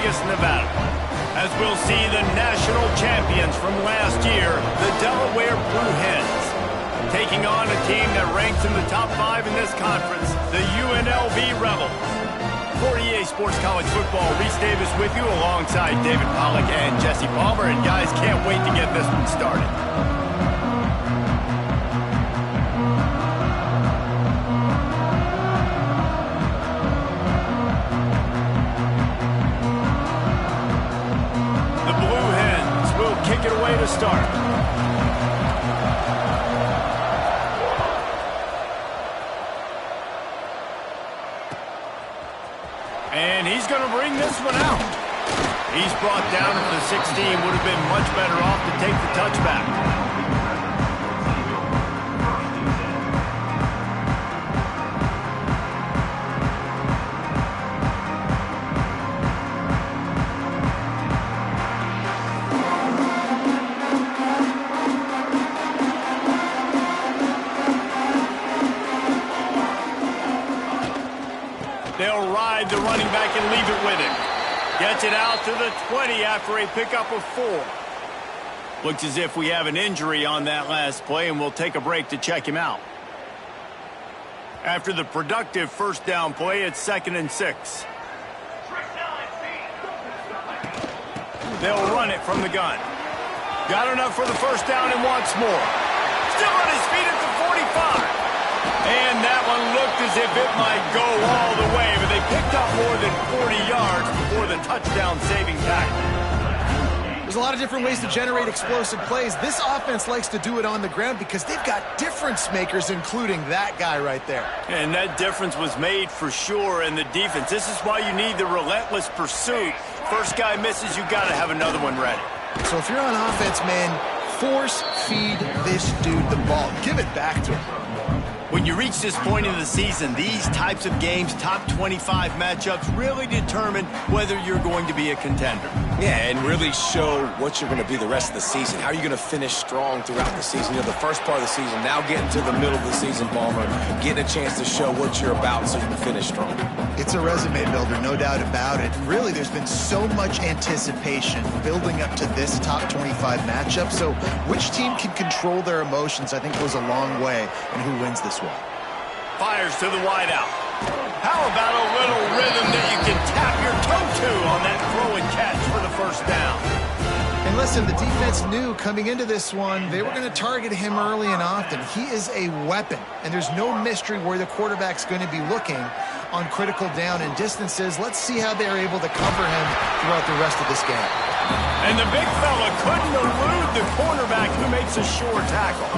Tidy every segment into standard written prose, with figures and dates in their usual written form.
Vegas, Nevada, as we'll see the national champions from last year, the Delaware Blue Hens, taking on a team that ranks in the top 5 in this conference, the UNLV Rebels. For EA Sports College Football, Reese Davis with you alongside David Pollack and Jesse Palmer. And guys, can't wait to get this one started. The Blue Hens will kick it away to start. And he's going to bring this one out. He's brought down at the 16. Would have been much better off to take the touchback. They'll ride the running back and leave it with him. Gets it out to the 20 after a pickup of 4. Looks as if we have an injury on that last play, and we'll take a break to check him out. After the productive first down play, it's 2nd and 6. They'll run it from the gun. Got enough for the first down and wants more. Still on his feet at the 45. And that one looked as if it might go all the way, but they picked up more than 40 yards before the touchdown-saving tackle. There's a lot of different ways to generate explosive plays. This offense likes to do it on the ground because they've got difference makers, including that guy right there. And that difference was made for sure in the defense. This is why you need the relentless pursuit. First guy misses, you got to have another one ready. So if you're on offense, man, force feed this dude the ball. Give it back to him. When you reach this point in the season, these types of games, top 25 matchups, really determine whether you're going to be a contender. Yeah, and really show what you're going to be the rest of the season. How are you going to finish strong throughout the season? You know, the first part of the season, now getting to the middle of the season, Palmer, getting a chance to show what you're about so you can finish strong. It's a resume builder, no doubt about it. And really, there's been so much anticipation building up to this top 25 matchup. So which team can control their emotions, I think, goes a long way in who wins this one. Fires to the wideout. How about a little rhythm that you can tap your toe to on that throw and catch for the first down? And listen, the defense knew coming into this one, they were going to target him early and often. He is a weapon, and there's no mystery where the quarterback's going to be looking on critical down and distances. Let's see how they're able to cover him throughout the rest of this game. And the big fella couldn't elude the cornerback who makes a sure tackle.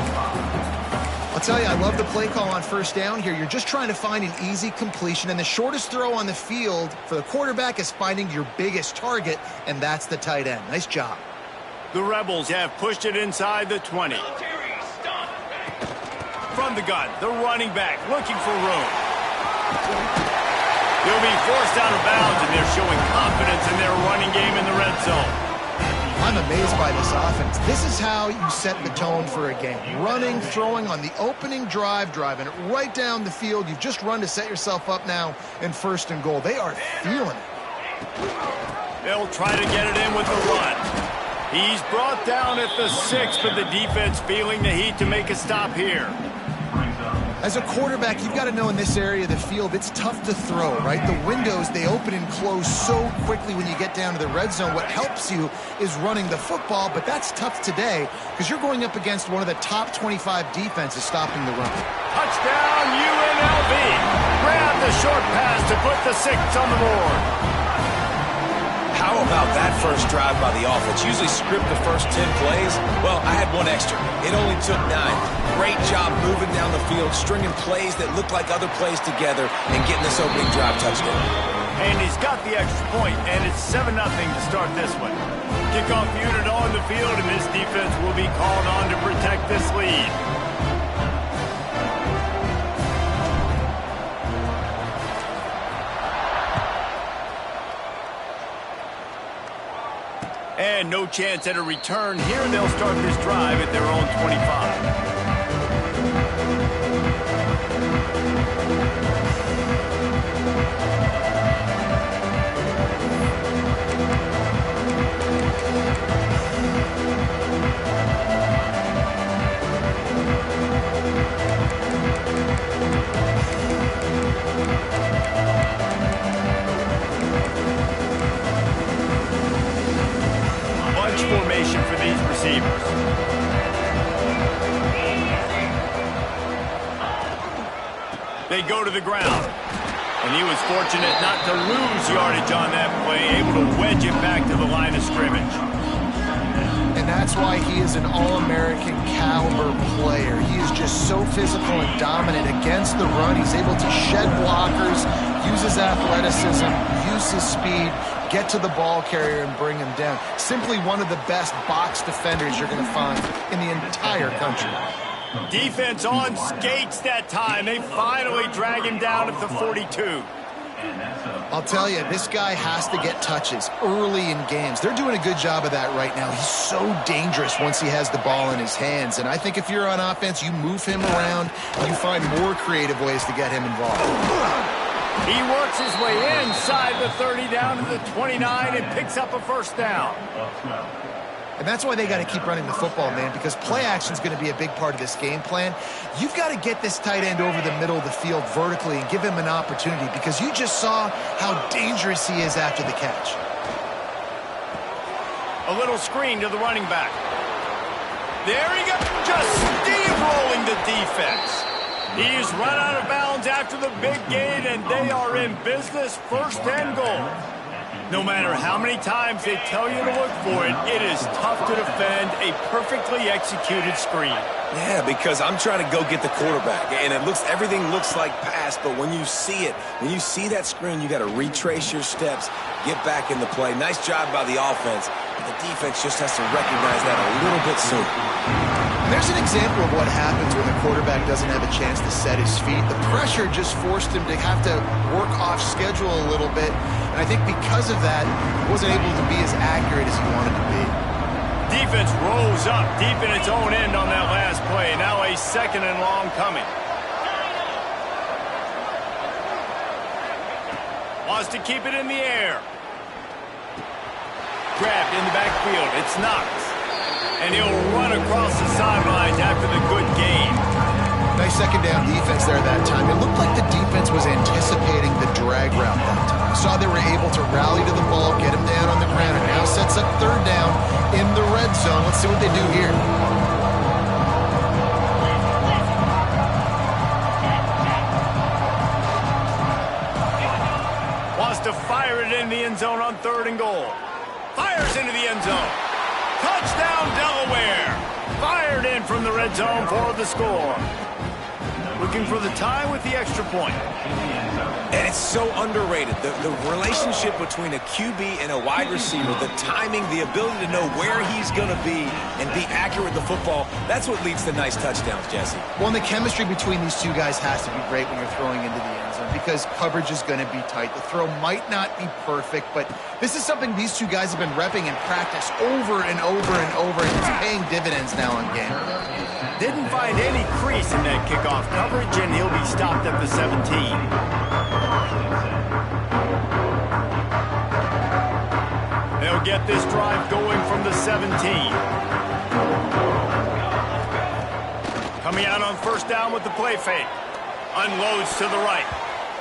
I'll tell you, I love the play call on first down here. You're just trying to find an easy completion, and the shortest throw on the field for the quarterback is finding your biggest target, and that's the tight end. Nice job. The Rebels have pushed it inside the 20. From the gun, the running back looking for room. They'll be forced out of bounds, and they're showing confidence in their running game in the red zone. I'm amazed by this offense. This is how you set the tone for a game. Running, throwing on the opening drive, driving it right down the field. You've just run to set yourself up now in 1st and goal. They are feeling it. They'll try to get it in with the run. He's brought down at the 6, but the defense feeling the heat to make a stop here. As a quarterback, you've got to know in this area of the field, it's tough to throw, right? The windows, they open and close so quickly when you get down to the red zone. What helps you is running the football, but that's tough today because you're going up against one of the top 25 defenses stopping the run. Touchdown, UNLV. Grab the short pass to put the 6 on the board. How about that first drive by the offense? Usually script the first 10 plays. Well, I had one extra. It only took 9. Great job moving down the field, stringing plays that look like other plays together, and getting this opening drive touchdown. And he's got the extra point, and it's 7-0 to start this one. Kickoff unit on the field, and this defense will be called on to protect this lead. And no chance at a return here. They'll start this drive at their own 25. They go to the ground. And he was fortunate not to lose yardage on that play, able to wedge it back to the line of scrimmage. And that's why he is an All-American caliber player. He is just so physical and dominant against the run. He's able to shed blockers, use his athleticism, use his speed, get to the ball carrier and bring him down. Simply one of the best box defenders you're going to find in the entire country. Defense on skates that time. They finally drag him down at the 42. I'll tell you, this guy has to get touches early in games. They're doing a good job of that right now. He's so dangerous once he has the ball in his hands. And I think if you're on offense, you move him around, and you find more creative ways to get him involved. He works his way inside the 30 down to the 29 and picks up a first down. And that's why they got to keep running the football, man, because play action is going to be a big part of this game plan. You've got to get this tight end over the middle of the field vertically and give him an opportunity, because you just saw how dangerous he is after the catch. A little screen to the running back. There he goes, just steamrolling the defense. He's run out of bounds after the big gain, and they are in business, 1st and goal. No matter how many times they tell you to look for it, it is tough to defend a perfectly executed screen. Yeah, because I'm trying to go get the quarterback, and everything looks like pass, but when you see it, when you see that screen, you got to retrace your steps, get back in the play. Nice job by the offense. The defense just has to recognize that a little bit sooner. There's an example of what happens when the quarterback doesn't have a chance to set his feet. The pressure just forced him to have to work off schedule a little bit. And I think because of that, he wasn't able to be as accurate as he wanted to be. Defense rolls up deep in its own end on that last play. Now a 2nd and long coming. Wants to keep it in the air. Grabbed in the backfield. It's Knox. And he'll run across the sidelines after the good gain. Nice 2nd down defense there that time. It looked like the defense was anticipating the drag route that time. Saw they were able to rally to the ball, get him down on the ground, and now sets up 3rd down in the red zone. Let's see what they do here. Wants to fire it in the end zone on 3rd and goal. Fires into the end zone. Touchdown, Delaware! Fired in from the red zone for the score. Looking for the tie with the extra point. And it's so underrated. The relationship between a QB and a wide receiver, the timing, the ability to know where he's going to be and be accurate with the football, that's what leads to nice touchdowns, Jesse. Well, and the chemistry between these two guys has to be great when you're throwing into the end zone, because coverage is going to be tight. The throw might not be perfect, but this is something these two guys have been repping in practice over and over and over, and it's paying dividends now in game. Didn't find any crease in that kickoff coverage, and he'll be stopped at the 17. They'll get this drive going from the 17. Coming out on 1st down with the play fake. Unloads to the right.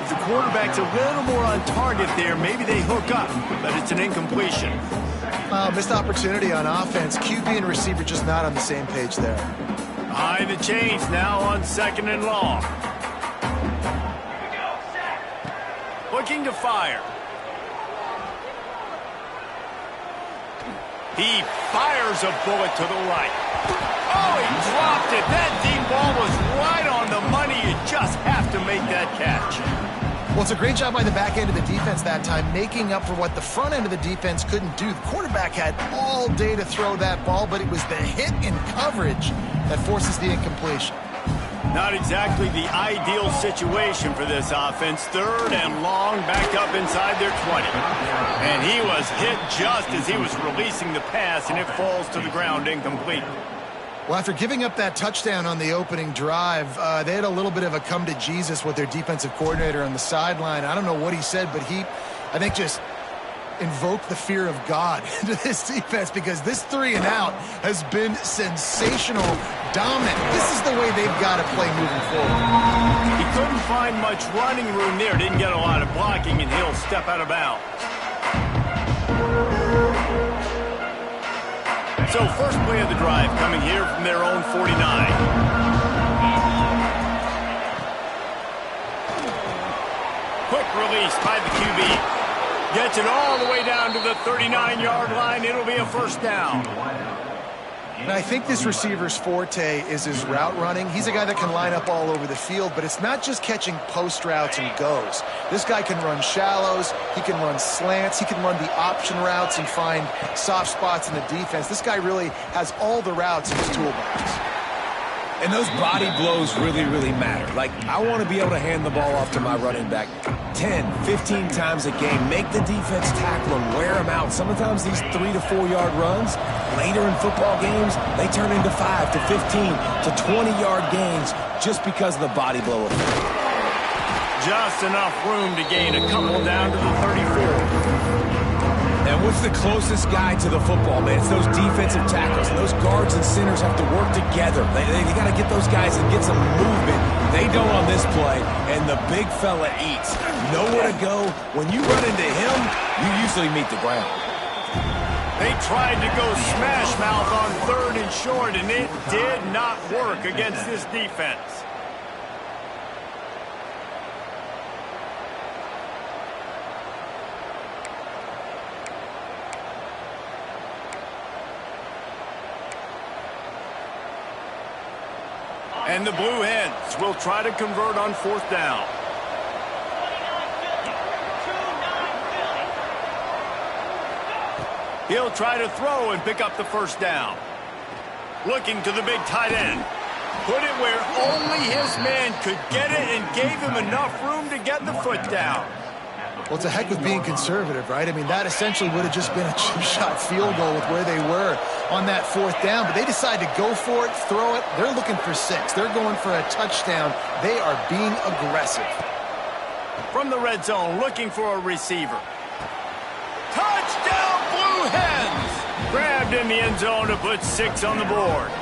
If the quarterback's a little more on target there, maybe they hook up, but it's an incompletion. Missed opportunity on offense. QB and receiver just not on the same page there. Behind the chains now on 2nd and long. Looking to fire. He fires a bullet to the right. Oh, he dropped it. That deep ball was right on the money. You just have to make that catch. Well, it's a great job by the back end of the defense that time, making up for what the front end of the defense couldn't do. The quarterback had all day to throw that ball, but it was the hit in coverage that forces the incompletion. Not exactly the ideal situation for this offense. 3rd and long, backed up inside their 20. And he was hit just as he was releasing the pass, and it falls to the ground incomplete. Well, after giving up that touchdown on the opening drive, they had a little bit of a come to Jesus with their defensive coordinator on the sideline. I don't know what he said, but he, I think, just invoked the fear of God into this defense, because this 3 and out has been sensational, dominant. This is the way they've got to play moving forward. He couldn't find much running room there, didn't get a lot of blocking, and he'll step out of bounds. So first play of the drive coming here from their own 49. release by the QB. Gets it all the way down to the 39-yard line. It'll be a first down. And I think this receiver's forte is his route running. He's a guy that can line up all over the field, but it's not just catching post routes and goes. This guy can run shallows, he can run slants, he can run the option routes and find soft spots in the defense. This guy really has all the routes in his toolbox. And those body blows really, really matter. Like, I want to be able to hand the ball off to my running back 10, 15 times a game. Make the defense tackle him, wear him out. Sometimes these 3 to 4 yard runs, later in football games, they turn into 5 to 15 to 20-yard gains just because of the body blow effect. Just enough room to gain a couple down to the 34. And what's the closest guy to the football, man? It's those defensive tackles. And those guards and centers have to work together. They got to get those guys and get some movement. They don't on this play, and the big fella eats. Nowhere to go. When you run into him, you usually meet the ground. They tried to go smash mouth on 3rd and short, and it did not work against this defense. And the Blue Hens will try to convert on 4th down. He'll try to throw and pick up the first down. Looking to the big tight end. Put it where only his man could get it and gave him enough room to get the foot down. Well, it's a heck of being conservative, right? I mean, that essentially would have just been a chip shot field goal with where they were on that 4th down. But they decided to go for it, throw it. They're looking for 6. They're going for a touchdown. They are being aggressive. From the red zone, looking for a receiver. Touchdown, Blue Hens! Grabbed in the end zone to put 6 on the board.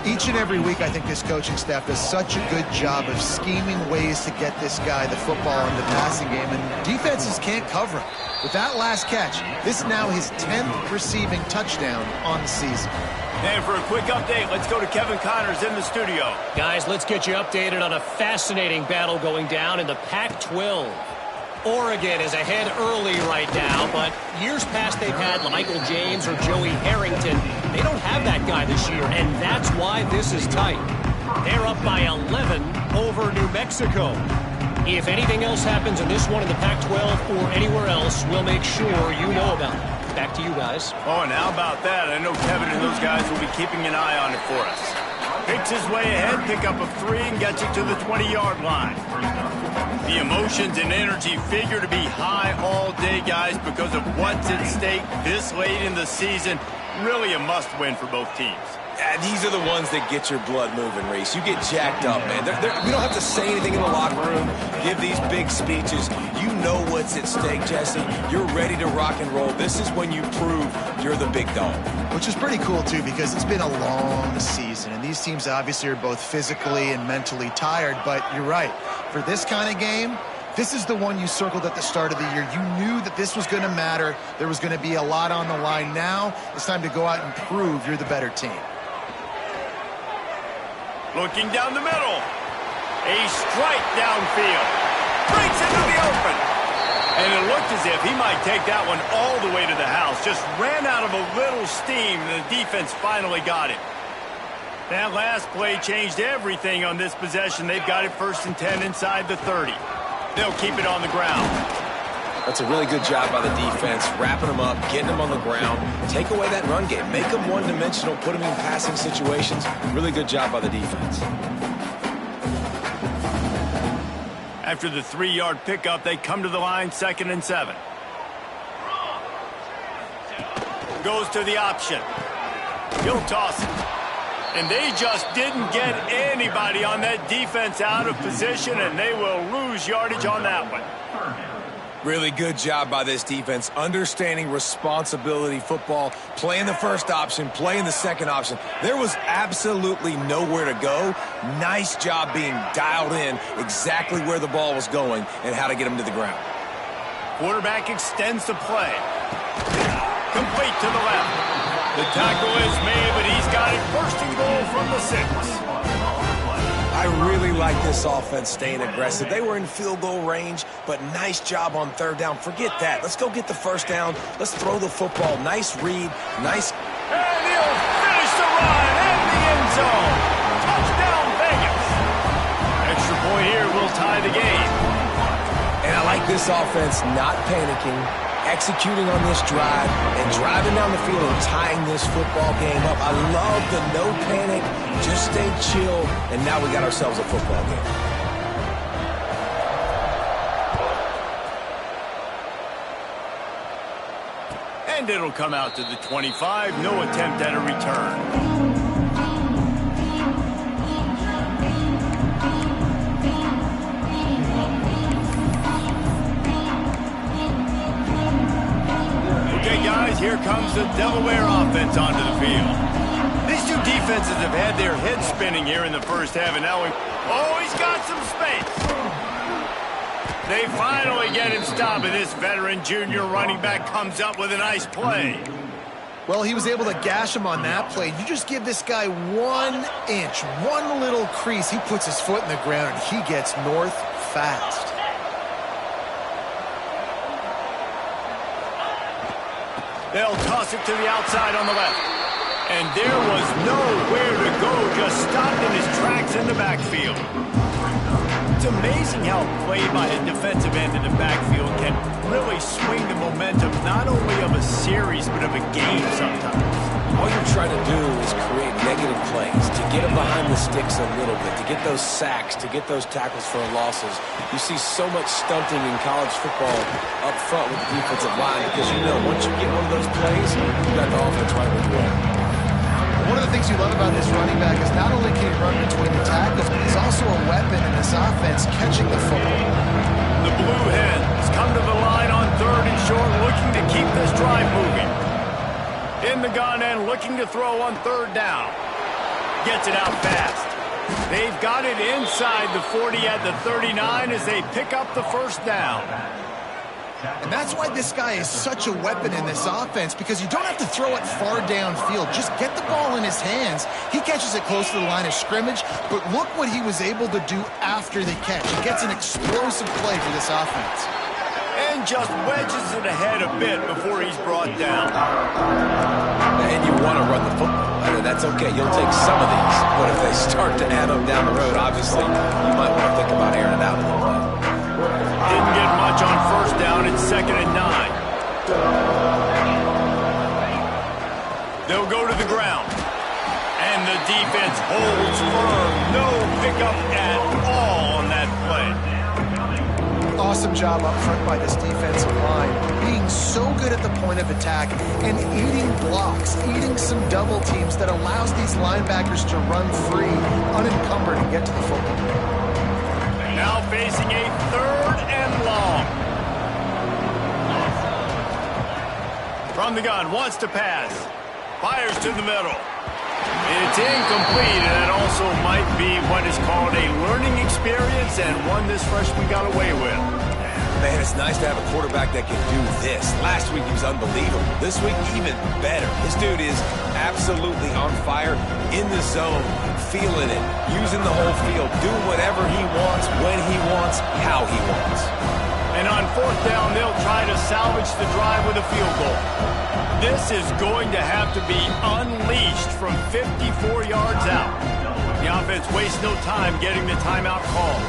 Each and every week, I think this coaching staff does such a good job of scheming ways to get this guy the football in the passing game, and defenses can't cover him. With that last catch, this is now his 10th receiving touchdown on the season. And for a quick update, let's go to Kevin Connors in the studio. Guys, let's get you updated on a fascinating battle going down in the Pac-12. Oregon is ahead early right now, but years past they've had Michael James or Joey Harrington. They don't have that guy this year, and that's why this is tight. They're up by 11 over New Mexico. If anything else happens in this one in the Pac-12 or anywhere else, we'll make sure you know about it. Back to you guys. Oh, and how about that? I know Kevin and those guys will be keeping an eye on it for us. Picks his way ahead, pick up a 3, and gets it to the 20-yard line. The emotions and energy figure to be high all day, guys, because of what's at stake this late in the season. Really a must-win for both teams. Yeah, these are the ones that get your blood moving, Reese. You get jacked up, man. We don't have to say anything in the locker room, give these big speeches. You know what's at stake, Jesse. You're ready to rock and roll. This is when you prove you're the big dog. Which is pretty cool, too, because it's been a long season, and these teams obviously are both physically and mentally tired, but you're right. For this kind of game, this is the one you circled at the start of the year. You knew that this was going to matter. There was going to be a lot on the line. Now it's time to go out and prove you're the better team. Looking down the middle. A strike downfield. Breaks into the open. And it looked as if he might take that one all the way to the house. Just ran out of a little steam, and the defense finally got it. That last play changed everything on this possession. They've got it 1st and 10 inside the 30. They'll keep it on the ground. That's a really good job by the defense, wrapping them up, getting them on the ground. Take away that run game. Make them one-dimensional, put them in passing situations. Really good job by the defense. After the 3-yard pickup, they come to the line 2nd and 7. Goes to the option. He'll toss it. And they just didn't get anybody on that defense out of position, and they will lose yardage on that one. Really good job by this defense, understanding responsibility football, playing the first option, playing the second option. There was absolutely nowhere to go. Nice job being dialed in exactly where the ball was going and how to get him to the ground. Quarterback extends the play. Complete to the left. The tackle is made, but he's got it 1st and goal from the 6. I I really like this offense staying aggressive. They were in field goal range, but nice job on third down. Forget that. Let's go get the first down. Let's throw the football. Nice read. Nice. And he'll finish the run in the end zone. Touchdown, Vegas. Extra point here will tie the game. And I like this offense not panicking, executing on this drive, and driving down the field and tying this football game up. I love the no panic, just stay chill, and now we got ourselves a football game. And it'll come out to the 25. No attempt at a return. Okay, guys, here comes the Delaware offense onto the field. These two defenses have had their heads spinning here in the first half, and now he's got some space. They finally get him stopped, and this veteran junior running back comes up with a nice play. Well, he was able to gash him on that play. You just give this guy 1 inch, one little crease, he puts his foot in the ground, and he gets north fast. They'll toss it to the outside on the left. And there was nowhere to go, just stopped in his tracks in the backfield. It's amazing how play by a defensive end in the backfield can really swing the momentum not only of a series, but of a game sometimes. All you're trying to do is create negative plays, to get them behind the sticks a little bit, to get those sacks, to get those tackles for losses. You see so much stunting in college football up front with the defensive line because you know once you get one of those plays, you got the offense right where you are. One of the things you love about this running back is not only can he run between the tackles, but he's also a weapon in this offense catching the football. The Blue Hens come to the line on 3rd and short, looking to keep this drive moving. In the gun and looking to throw on 3rd down. Gets it out fast. They've got it inside the 40 at the 39 as they pick up the first down. And that's why this guy is such a weapon in this offense, because you don't have to throw it far downfield. Just get the ball in his hands. He catches it close to the line of scrimmage, but look what he was able to do after the catch. He gets an explosive play for this offense. And just wedges it ahead a bit before he's brought down. And you want to run the football. That's okay. You'll take some of these. But if they start to add up down the road, obviously, you might want to think about airing it out a little bit. Didn't get much on 1st down. It's 2nd and 9. They'll go to the ground. And the defense holds firm. No pickup at all on that play. Awesome job up front by this defensive line, being so good at the point of attack and eating blocks, eating some double teams that allows these linebackers to run free, unencumbered, and get to the football. Now facing a 3rd and long. From the gun, wants to pass. Fires to the middle. It's incomplete, and that also might be what is called a learning experience and one this freshman got away with. Man, it's nice to have a quarterback that can do this. Last week he was unbelievable. This week even better. This dude is absolutely on fire, in the zone, feeling it, using the whole field, doing whatever he wants, when he wants, how he wants. And on 4th down, they'll try to salvage the drive with a field goal. This is going to have to be unleashed from 54 yards out. The offense wastes no time getting the timeout called.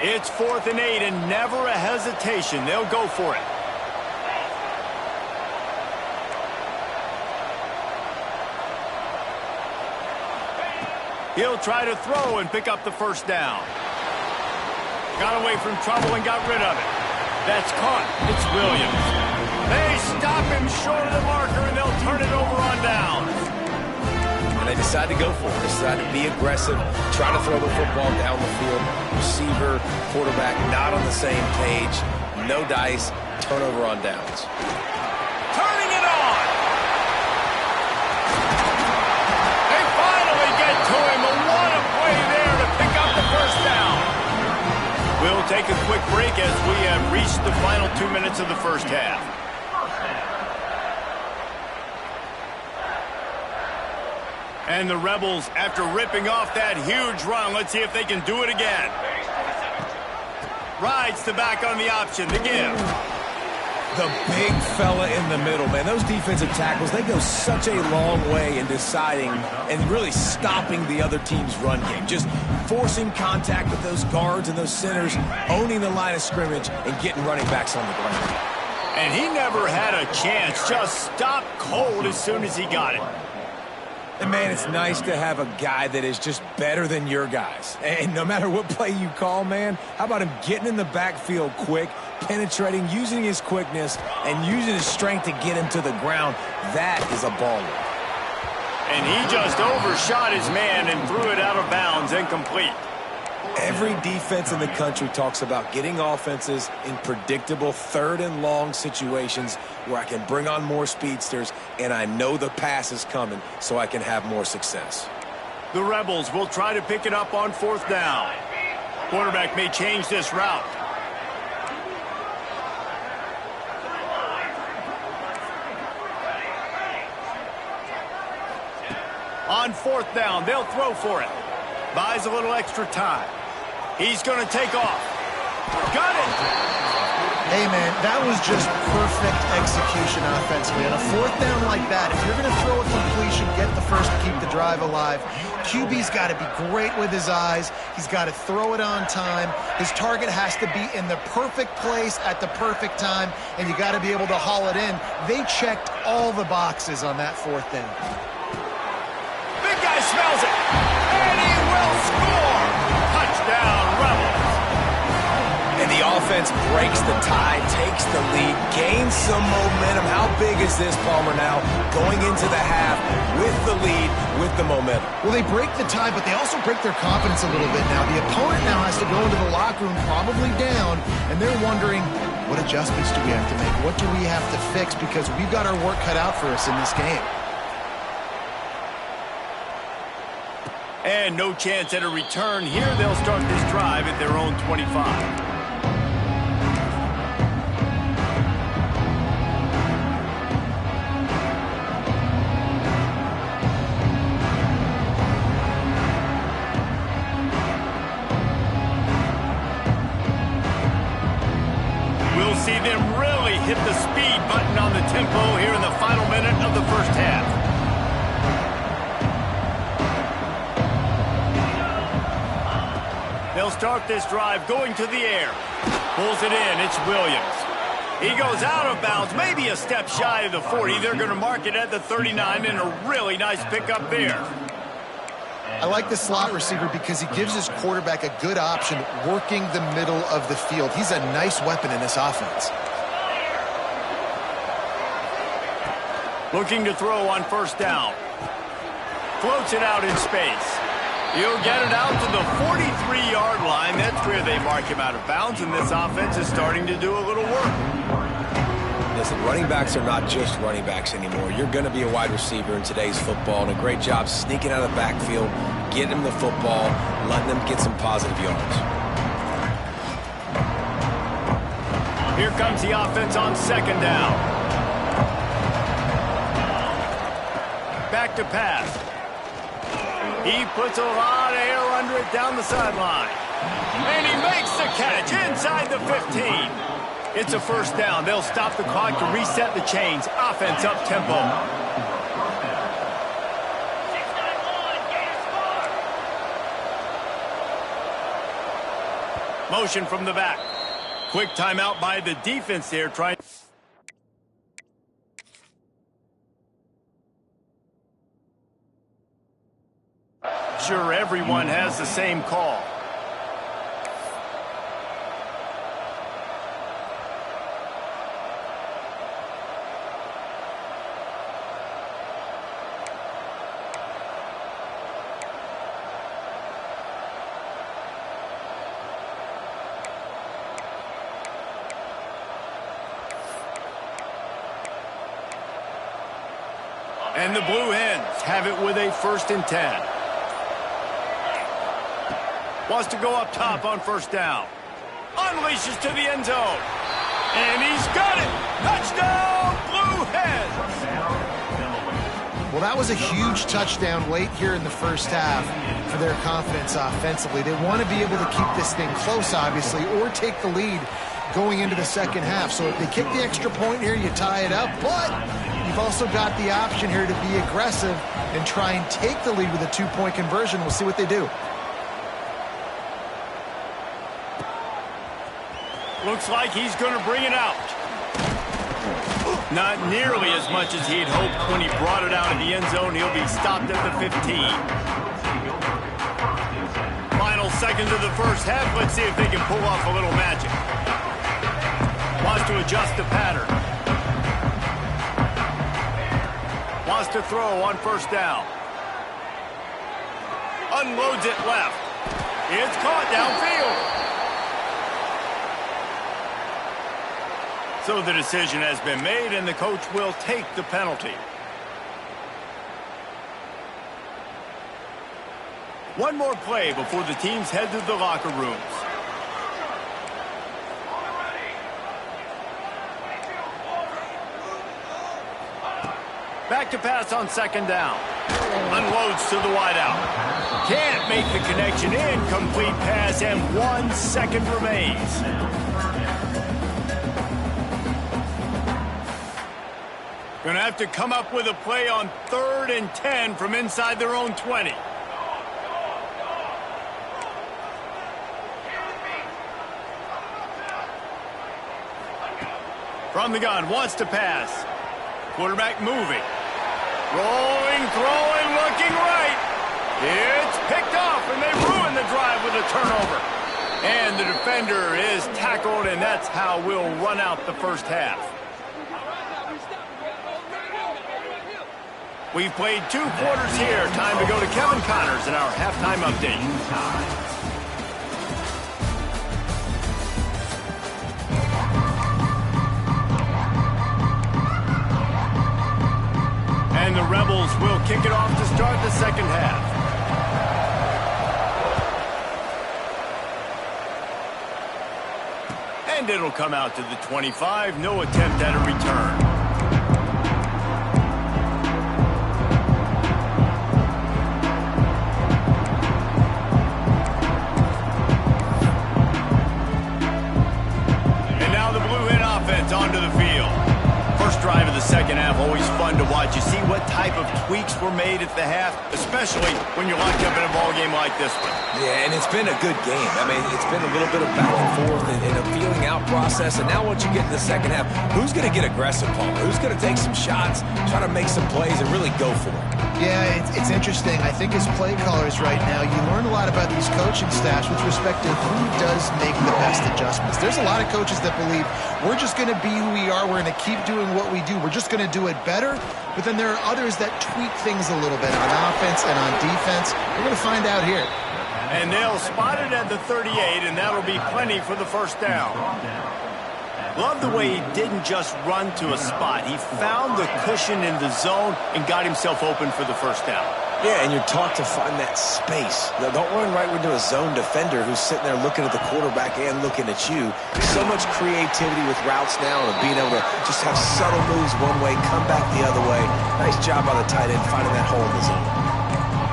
It's 4th and 8 and never a hesitation. They'll go for it. He'll try to throw and pick up the first down. Got away from trouble and got rid of it. That's caught. It's Williams. They stop him short of the marker, and they'll turn it over on down. And they decide to go for it. They decide to be aggressive, try to throw the football down the field. Receiver, quarterback, not on the same page. No dice. Turnover on downs. Turning it on. They finally get to him. What a play there to pick up the first down. We'll take a quick break as we have reached the final 2 minutes of the first half. And the Rebels, after ripping off that huge run, let's see if they can do it again. Rides the back on the option, the give. The big fella in the middle, man. Those defensive tackles, they go such a long way in deciding and really stopping the other team's run game. Just forcing contact with those guards and those centers, owning the line of scrimmage, and getting running backs on the ground. And he never had a chance, just stopped cold as soon as he got it. And, man, it's nice to have a guy that is just better than your guys. And no matter what play you call, man, how about him getting in the backfield quick, penetrating, using his quickness, and using his strength to get him to the ground? That is a baller. And he just overshot his man and threw it out of bounds, incomplete. Every defense in the country talks about getting offenses in predictable third and long situations where I can bring on more speedsters and I know the pass is coming so I can have more success. The Rebels will try to pick it up on fourth down. Quarterback may change this route. On fourth down, they'll throw for it. Buys a little extra time. He's going to take off. Got it! Hey, man, that was just perfect execution offensively. On a fourth down like that, if you're going to throw a completion, get the first to keep the drive alive. QB's got to be great with his eyes. He's got to throw it on time. His target has to be in the perfect place at the perfect time, and you got to be able to haul it in. They checked all the boxes on that fourth down. Big guy smells it, and he will score! Touchdown, Rebels! And the offense breaks the tie, takes the lead, gains some momentum. How big is this, Palmer, now? Going into the half with the lead, with the momentum. Well, they break the tie, but they also break their confidence a little bit now. The opponent now has to go into the locker room probably down, and they're wondering, what adjustments do we have to make? What do we have to fix? Because we've got our work cut out for us in this game. And no chance at a return here. They'll start this drive at their own 25. We'll see them really hit the speed button on the tempo here in the final minute of the first half. They'll start this drive going to the air. Pulls it in. It's Williams. He goes out of bounds, maybe a step shy of the 40. They're going to mark it at the 39, and a really nice pickup there. I like the slot receiver because he gives his quarterback a good option working the middle of the field. He's a nice weapon in this offense. Looking to throw on first down. Floats it out in space. He'll get it out to the 43-yard line. That's where they mark him out of bounds, and this offense is starting to do a little work. Listen, running backs are not just running backs anymore. You're going to be a wide receiver in today's football, and a great job sneaking out of the backfield, getting them the football, letting them get some positive yards. Here comes the offense on second down. Back to pass. He puts a lot of air under it down the sideline. And he makes the catch inside the 15. It's a first down. They'll stop the clock to reset the chains. Offense up tempo. Motion from the back. Quick timeout by the defense there, trying. Sure, everyone has the same call. And the Blue Hens have it with a 1st and 10. Wants to go up top on first down. Unleashes to the end zone. And he's got it. Touchdown, Blue Hens. Well, that was a huge touchdown late here in the first half for their confidence offensively. They want to be able to keep this thing close, obviously, or take the lead going into the second half. So if they kick the extra point here, you tie it up. But you've also got the option here to be aggressive and try and take the lead with a two-point conversion. We'll see what they do. Looks like he's going to bring it out. Not nearly as much as he'd hoped when he brought it out of the end zone. He'll be stopped at the 15. Final seconds of the first half. Let's see if they can pull off a little magic. Wants to adjust the pattern. Wants to throw on first down. Unloads it left. It's caught downfield. So the decision has been made, and the coach will take the penalty. One more play before the teams head to the locker rooms. Back to pass on second down. Unloads to the wideout. Can't make the connection. Incomplete pass, and 1 second remains. Going to have to come up with a play on 3rd and 10 from inside their own 20. From the gun, wants to pass. Quarterback moving. Rolling, throwing, looking right. It's picked off, and they ruin the drive with a turnover. And the defender is tackled, and that's how we'll run out the first half. We've played 2 quarters here. Time to go to Kevin Connors in our halftime update. And the Rebels will kick it off to start the second half. And it'll come out to the 25. No attempt at a return. Onto the field. First drive of the second half, always fun to watch. You see what type of tweaks were made at the half, especially when you're locked up in a ball game like this one. Yeah, and it's been a good game. I mean, it's been a little bit of back and forth and a feeling out process. And now once you get in the second half, who's going to get aggressive, Paul? Who's going to take some shots, try to make some plays, and really go for it? Yeah, it's interesting. I think as play callers right now, you learn a lot about these coaching staffs with respect to who does make the best adjustments. There's a lot of coaches that believe we're just going to be who we are. We're going to keep doing what we do. We're just going to do it better. But then there are others that tweak things a little bit on offense and on defense. We're going to find out here. And they'll spot it at the 38, and that'll be plenty for the first down. Love the way he didn't just run to a spot. He found the cushion in the zone and got himself open for the first down. Yeah, and you're taught to find that space. Now, don't run right into a zone defender who's sitting there looking at the quarterback and looking at you. So much creativity with routes now and being able to just have subtle moves one way, come back the other way. Nice job by the tight end finding that hole in the zone.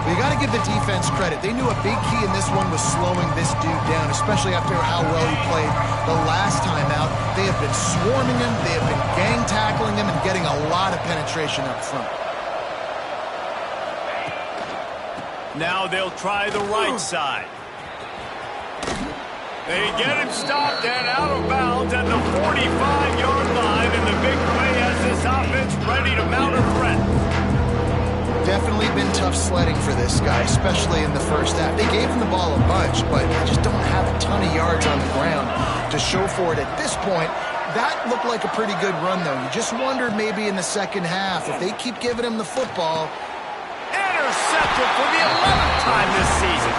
You got to give the defense credit. They knew a big key in this one was slowing this dude down, especially after how well he played the last time out. They have been swarming him, they have been gang tackling him, and getting a lot of penetration up front. Now they'll try the right side. They get him stopped and out of bounds at the 45-yard line, and the big play has this offense ready to mount a threat. Definitely been tough sledding for this guy, especially in the first half. They gave him the ball a bunch, but they just don't have a ton of yards on the ground to show for it at this point. That looked like a pretty good run, though. You just wondered maybe in the second half, if they keep giving him the football. Intercepted for the 11th time this season.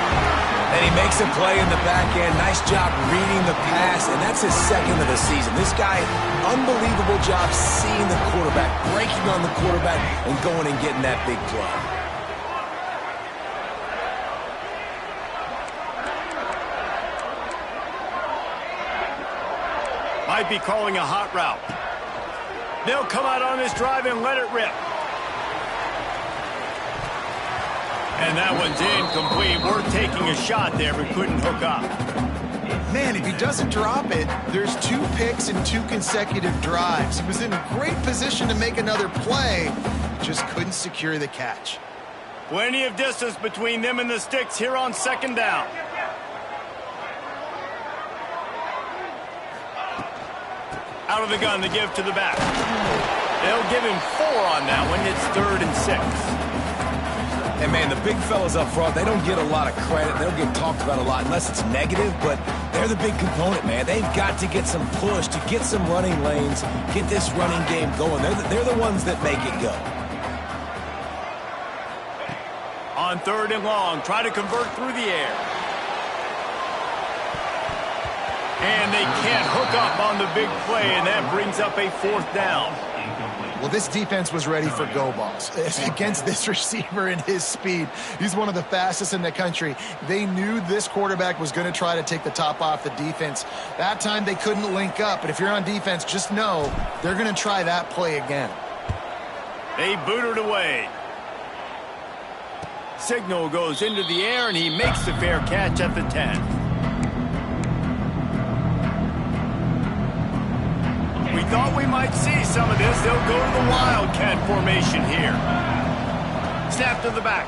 And he makes a play in the back end. Nice job reading the pass, and that's his second of the season. This guy, unbelievable job seeing the quarterback, breaking on the quarterback, and going and getting that big play. might be calling a hot route. They'll come out on this drive and let it rip. And that one's incomplete. We're taking a shot there, but couldn't hook up. Man, if he doesn't drop it, there's 2 picks in 2 consecutive drives. He was in great position to make another play, just couldn't secure the catch. Plenty of distance between them and the sticks here on second down. Out of the gun, the give to the back. They'll give him 4 on that one. It's 3rd and 6. And, man, the big fellas up front, they don't get a lot of credit. They don't get talked about a lot unless it's negative, but they're the big component, man. They've got to get some push, to get some running lanes, get this running game going. They're the ones that make it go. On 3rd and long, try to convert through the air. And they can't hook up on the big play, and that brings up a 4th down. Well, this defense was ready for go balls against this receiver and his speed. He's one of the fastest in the country. They knew this quarterback was going to try to take the top off the defense. That time they couldn't link up, but if you're on defense, just know they're going to try that play again. They boot it away. Signal goes into the air, and he makes the fair catch at the 10. We thought we might see some of this. They'll go to the Wildcat formation here. Snap to the back.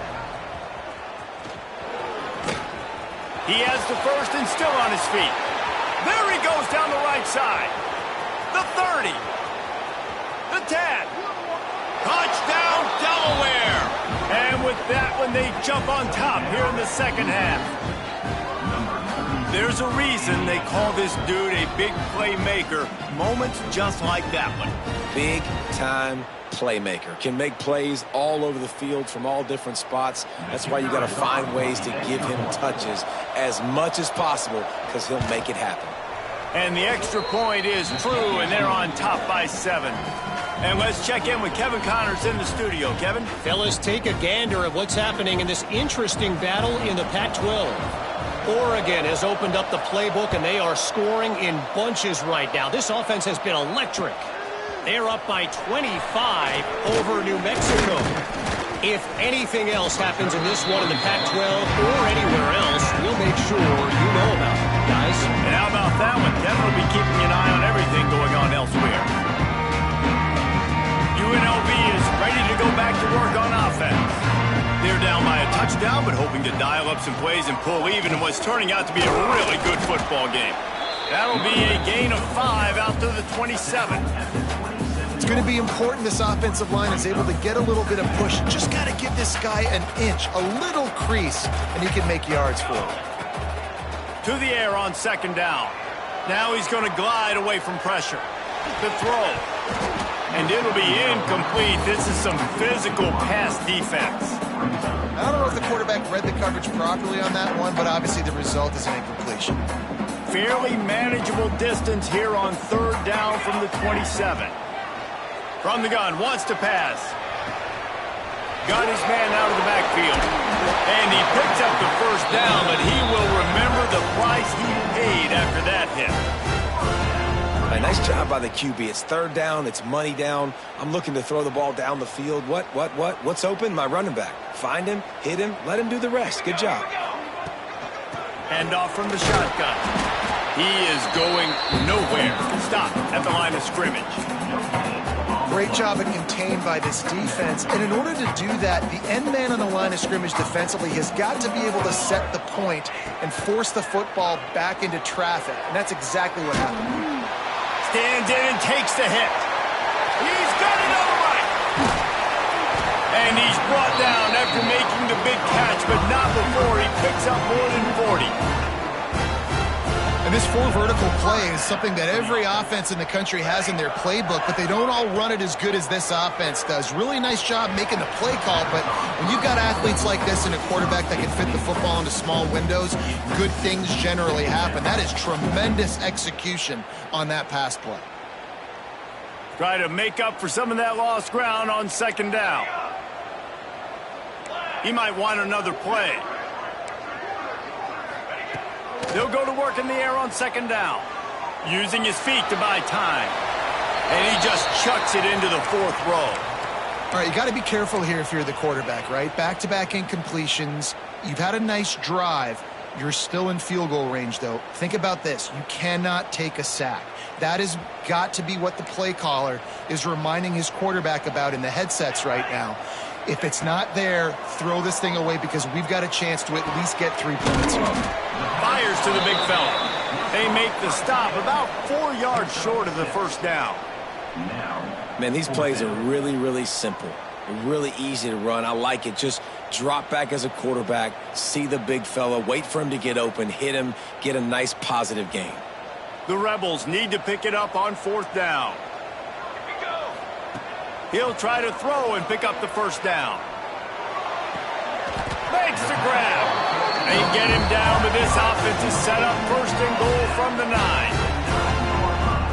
He has the first and still on his feet. There he goes down the right side. The 30. The 10. Touchdown, Delaware. And with that one, they jump on top here in the second half. There's a reason they call this dude a big playmaker. Moments just like that one. Big-time playmaker. Can make plays all over the field from all different spots. That's why you got to find ways to give him touches as much as possible, because he'll make it happen. And the extra point is true, and they're on top by 7. And let's check in with Kevin Connors in the studio. Kevin? Fellas, take a gander at what's happening in this interesting battle in the Pac-12. Oregon has opened up the playbook, and they are scoring in bunches right now. This offense has been electric. They're up by 25 over New Mexico. If anything else happens in this one in the Pac-12 or anywhere else, we'll make sure you know about it, guys. And how about that one? Kevin will be keeping an eye on everything going on elsewhere. UNLV is ready to go back to work on offense. They're down by a touchdown, but hoping to dial up some plays and pull even in what's turning out to be a really good football game. That'll be a gain of 5 out to the 27. It's going to be important this offensive line is able to get a little bit of push. Just got to give this guy an inch, a little crease, and he can make yards for it. To the air on second down. Now he's going to glide away from pressure. The throw. And it'll be incomplete. This is some physical pass defense. I don't know if the quarterback read the coverage properly on that one, but obviously the result is an incompletion. Fairly manageable distance here on third down from the 27. From the gun, wants to pass. Got his man out of the backfield. And he picks up the first down, but he will remember the price he paid after that hit. Nice job by the QB. It's third down. It's money down. I'm looking to throw the ball down the field. What's open? My running back. Find him, hit him, let him do the rest. Good job. Hand off from the shotgun. He is going nowhere. Stop at the line of scrimmage. Great job and contained by this defense. And in order to do that, the end man on the line of scrimmage defensively has got to be able to set the point and force the football back into traffic. And that's exactly what happened. Stands in and takes the hit. He's got it all right. And he's brought down after making the big catch, but not before he picks up more than 40. And this 4 vertical play is something that every offense in the country has in their playbook, but they don't all run it as good as this offense does. Really nice job making the play call, but when you've got athletes like this and a quarterback that can fit the football into small windows, good things generally happen. That is tremendous execution on that pass play. Try to make up for some of that lost ground on second down. He might want another play. They'll go to work in the air on second down. using his feet to buy time. And he just chucks it into the 4th row. All right, you got to be careful here if you're the quarterback, right? Back-to-back incompletions. You've had a nice drive. You're still in field goal range, though. Think about this. You cannot take a sack. That has got to be what the play caller is reminding his quarterback about in the headsets right now. If it's not there, throw this thing away because we've got a chance to at least get 3 points. Fires to the big fella. They make the stop about 4 yards short of the first down. Man, these plays are really, really simple. They're really easy to run. I like it. Just drop back as a quarterback, see the big fella, wait for him to get open, hit him, get a nice positive gain. The Rebels need to pick it up on 4th down. He'll try to throw and pick up the first down. Makes the grab. They get him down, but this offense is set up 1st and goal from the 9.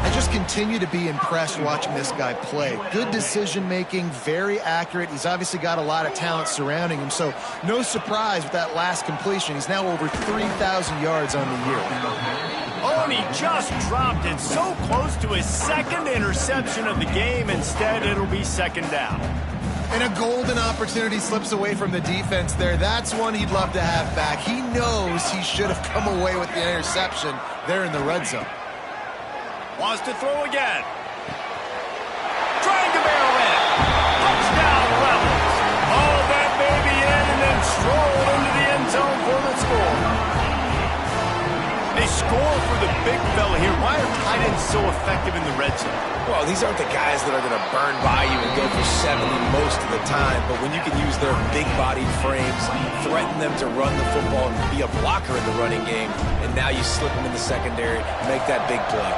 I just continue to be impressed watching this guy play. Good decision-making, very accurate. He's obviously got a lot of talent surrounding him, so no surprise with that last completion. He's now over 3,000 yards on the year. Oh, and he just dropped it so close to his 2nd interception of the game. Instead, it'll be 2nd down. And a golden opportunity slips away from the defense there. That's one he'd love to have back. He knows he should have come away with the interception there in the red zone. Wants to throw again. Trying to barrel in. Touchdown, Rebels. All that baby in and then stroll into the end zone for the score. They score for the big fella here. Why are tight ends so effective in the red zone? Well, these aren't the guys that are going to burn by you and go for 70 most of the time, but when you can use their big-bodied frames, threaten them to run the football and be a blocker in the running game, and now you slip them in the secondary, make that big play.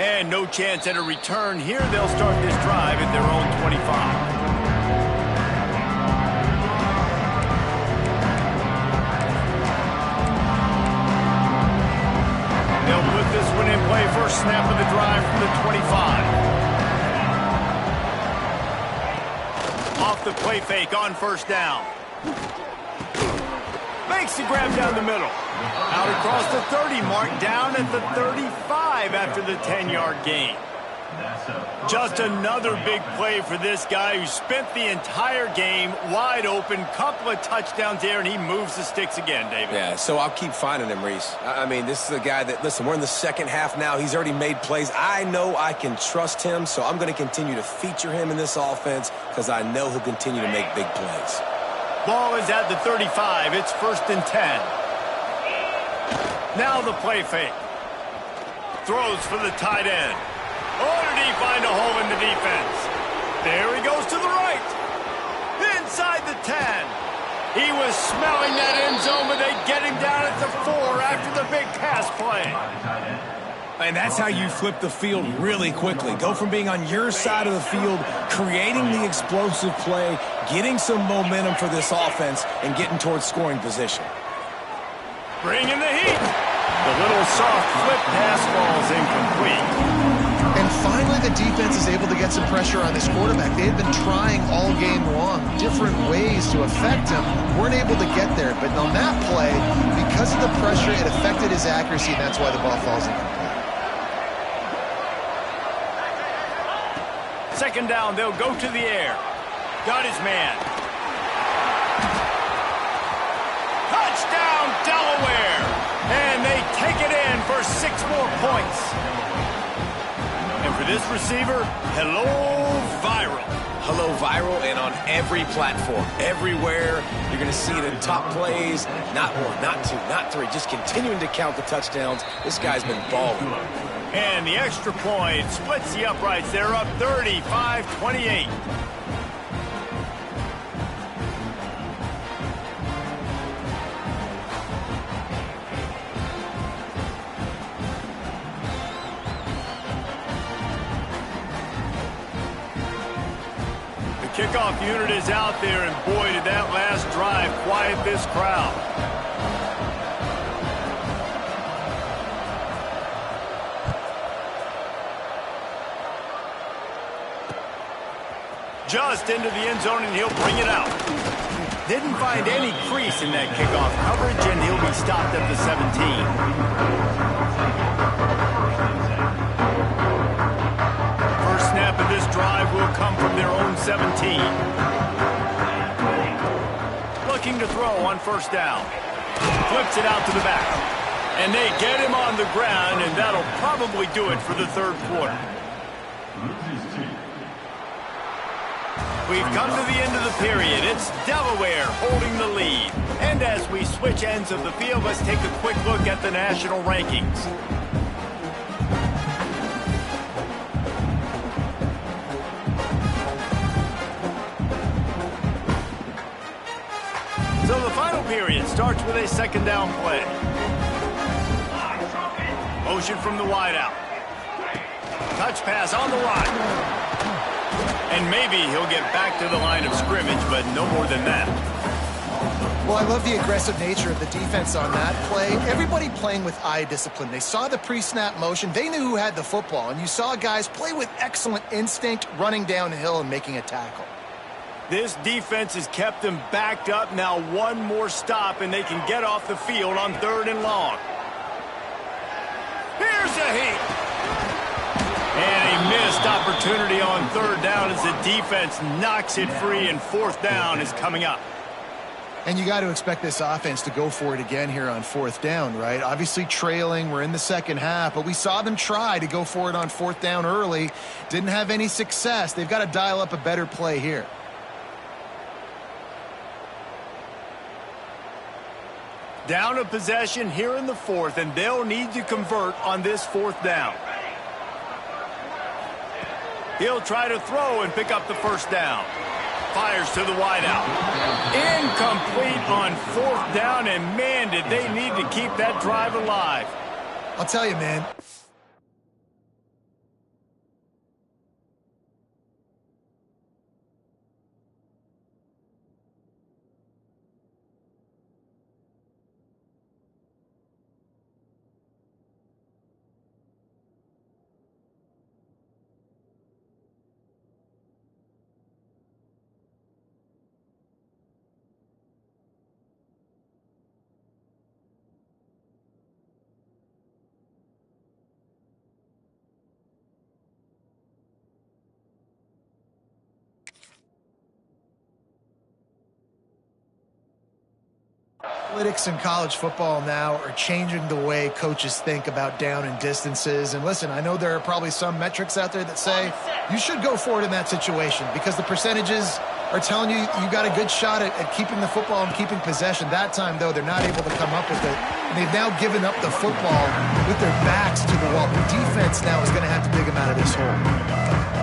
And no chance at a return here. They'll start this drive at their own 25. They'll put this one in play. First snap of the drive from the 25. Off the play fake on 1st down. Makes the grab down the middle. Out across the 30 mark, down at the 35 after the 10-yard gain. Just another big play for this guy who spent the entire game wide open, couple of touchdowns there, and he moves the sticks again, David. Yeah, so I'll keep finding him, Reese. I mean, this is a guy that, listen, we're in the 2nd half now. He's already made plays. I know I can trust him, so I'm going to continue to feature him in this offense because I know he'll continue to make big plays. Ball is at the 35. It's 1st and 10. Now the play fake. Throws for the tight end. Oh, did he find a hole in the defense? There he goes to the right. Inside the 10. He was smelling that end zone, but they get him down at the 4 after the big pass play. And that's how you flip the field really quickly. Go from being on your side of the field, creating the explosive play, getting some momentum for this offense, and getting towards scoring position. Bringing the heat. The little soft flip pass falls incomplete. And finally, the defense is able to get some pressure on this quarterback. They had been trying all game long, different ways to affect him. Weren't able to get there. But on that play, because of the pressure, it affected his accuracy, and that's why the ball falls incomplete. 2nd down, they'll go to the air. Got his man. Touchdown, Delaware! And they take it in for 6 more points. And for this receiver, hello, viral. Hello, viral, and on every platform, everywhere. You're going to see it in top plays. Not 1, not 2, not 3. Just continuing to count the touchdowns. This guy's been balling. And the extra point splits the uprights. They're up 35-28. Kickoff unit is out there, and boy, did that last drive quiet this crowd. Just into the end zone, and he'll bring it out. Didn't find any crease in that kickoff coverage, and he'll be stopped at the 17. First snap of this drive will come from their own 17. Looking to throw on first down. Flips it out to the back. And they get him on the ground, and that'll probably do it for the third quarter. We've come to the end of the period. It's Delaware holding the lead. And as we switch ends of the field, let's take a quick look at the national rankings. So the final period starts with a second down play. Motion from the wideout. Touch pass on the line. And maybe he'll get back to the line of scrimmage, but no more than that. Well, I love the aggressive nature of the defense on that play. Everybody playing with eye discipline. They saw the pre-snap motion. They knew who had the football. And you saw guys play with excellent instinct, running downhill and making a tackle. This defense has kept them backed up. Now one more stop, and they can get off the field on 3rd and long. Here's a heat. And a missed opportunity on 3rd down as the defense knocks it free, and 4th down is coming up. And you got to expect this offense to go for it again here on 4th down, right? Obviously trailing, we're in the second half, but we saw them try to go for it on 4th down early. Didn't have any success. They've got to dial up a better play here. Down a possession here in the 4th, and they'll need to convert on this 4th down. He'll try to throw and pick up the 1st down. Fires to the wideout. Incomplete on 4th down, and man, did they need to keep that drive alive. I'll tell you, man. Analytics in college football now are changing the way coaches think about down and distances. And listen, I know there are probably some metrics out there that say you should go for it in that situation because the percentages are telling you you got a good shot at keeping the football and keeping possession. That time, though, they're not able to come up with it. And they've now given up the football with their backs to the wall. The defense now is going to have to dig them out of this hole.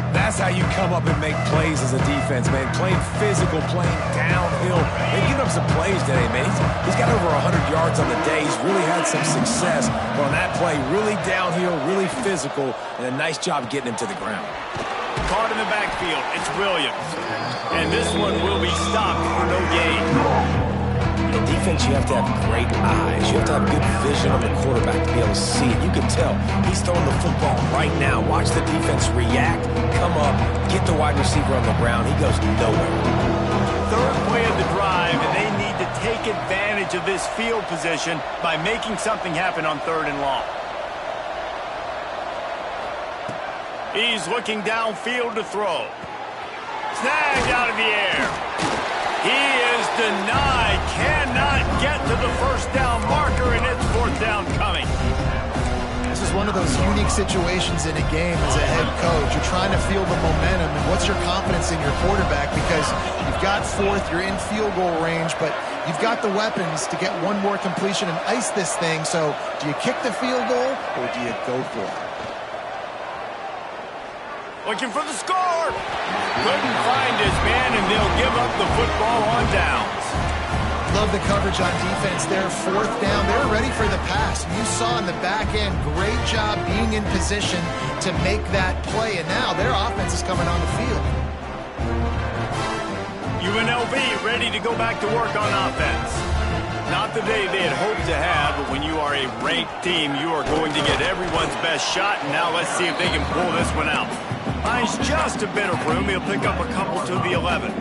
That's how you come up and make plays as a defense, man. Playing physical, playing downhill. They've given up some plays today, man. He's got over 100 yards on the day. He's really had some success. But on that play, really downhill, really physical, and a nice job getting him to the ground. Caught in the backfield, it's Williams. And this one will be stopped for no gain. In defense, you have to have great eyes. You have to have good vision on the quarterback to be able to see it. You can tell he's throwing the football right now. Watch the defense react, come up, get the wide receiver on the ground. He goes nowhere. 3rd play of the drive, and they need to take advantage of this field position by making something happen on 3rd and long. He's looking downfield to throw. Snagged out of the air. He is denied, cannot get to the 1st down marker, and it's 4th down coming. This is one of those unique situations in a game as a head coach. You're trying to feel the momentum, and what's your confidence in your quarterback? Because you've got 4th, you're in field goal range, but you've got the weapons to get one more completion and ice this thing. So do you kick the field goal, or do you go for it? Looking for the score. Couldn't find his man, and they'll give up the football on downs. Love the coverage on defense there. 4th down. They're ready for the pass. You saw in the back end, great job being in position to make that play. And now their offense is coming on the field. UNLV ready to go back to work on offense. Not the day they had hoped to have, but when you are a ranked team, you are going to get everyone's best shot. And now let's see if they can pull this one out. Finds just a bit of room. He'll pick up a couple to the 11.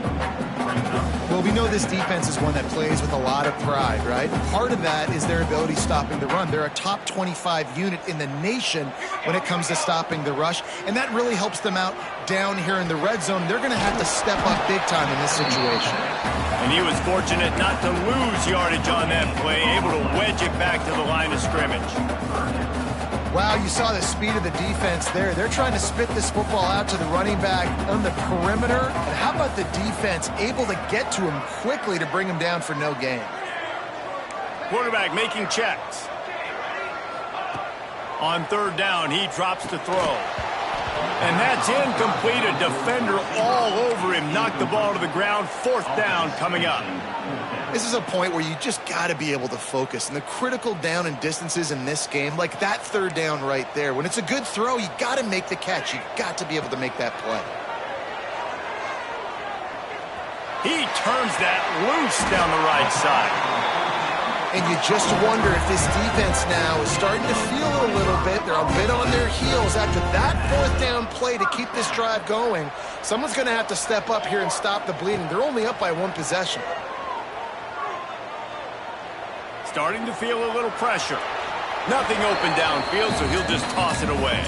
Well, Well, we know this defense is one that plays with a lot of pride, right? Part of that is their ability stopping the run. They're a top 25 unit in the nation when it comes to stopping the rush, and that really helps them out down here in the red zone. They're going to have to step up big time in this situation. And he was fortunate not to lose yardage on that play, able to wedge it back to the line of scrimmage. Wow, you saw the speed of the defense there. They're trying to spit this football out to the running back on the perimeter. And how about the defense able to get to him quickly to bring him down for no gain? Quarterback making checks. On third down, he drops to throw. And that's incomplete. A defender all over him. Knocked the ball to the ground. Fourth down coming up. This is a point where you just got to be able to focus. And the critical down and distances in this game, like that third down right there, when it's a good throw, you got to make the catch. You got to be able to make that play. He turns that loose down the right side. And you just wonder if this defense now is starting to feel it a little bit. They're a bit on their heels after that fourth down play to keep this drive going. Someone's going to have to step up here and stop the bleeding. They're only up by one possession. Starting to feel a little pressure. Nothing open downfield, so he'll just toss it away.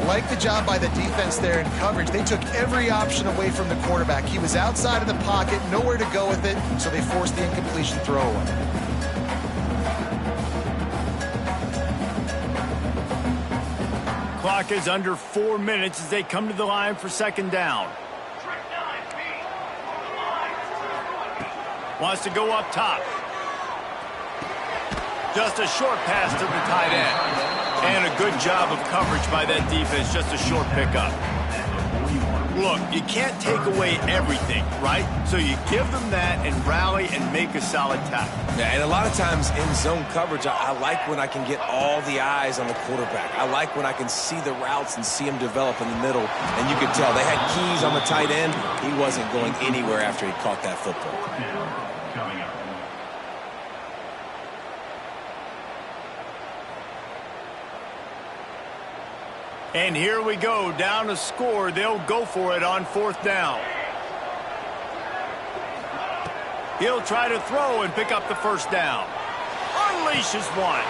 Like the job by the defense there in coverage. They took every option away from the quarterback. He was outside of the pocket, nowhere to go with it, so they forced the incompletion throw away. Clock is under 4 minutes as they come to the line for second down. Wants to go up top. Just a short pass to the tight end. And a good job of coverage by that defense. Just a short pickup. Look, you can't take away everything, right? So you give them that and rally and make a solid tackle. Yeah, and a lot of times in zone coverage, I like when I can get all the eyes on the quarterback. I like when I can see the routes and see him develop in the middle. And you could tell they had keys on the tight end. He wasn't going anywhere after he caught that football. And here we go, down to score. They'll go for it on fourth down. He'll try to throw and pick up the first down. Unleashes one.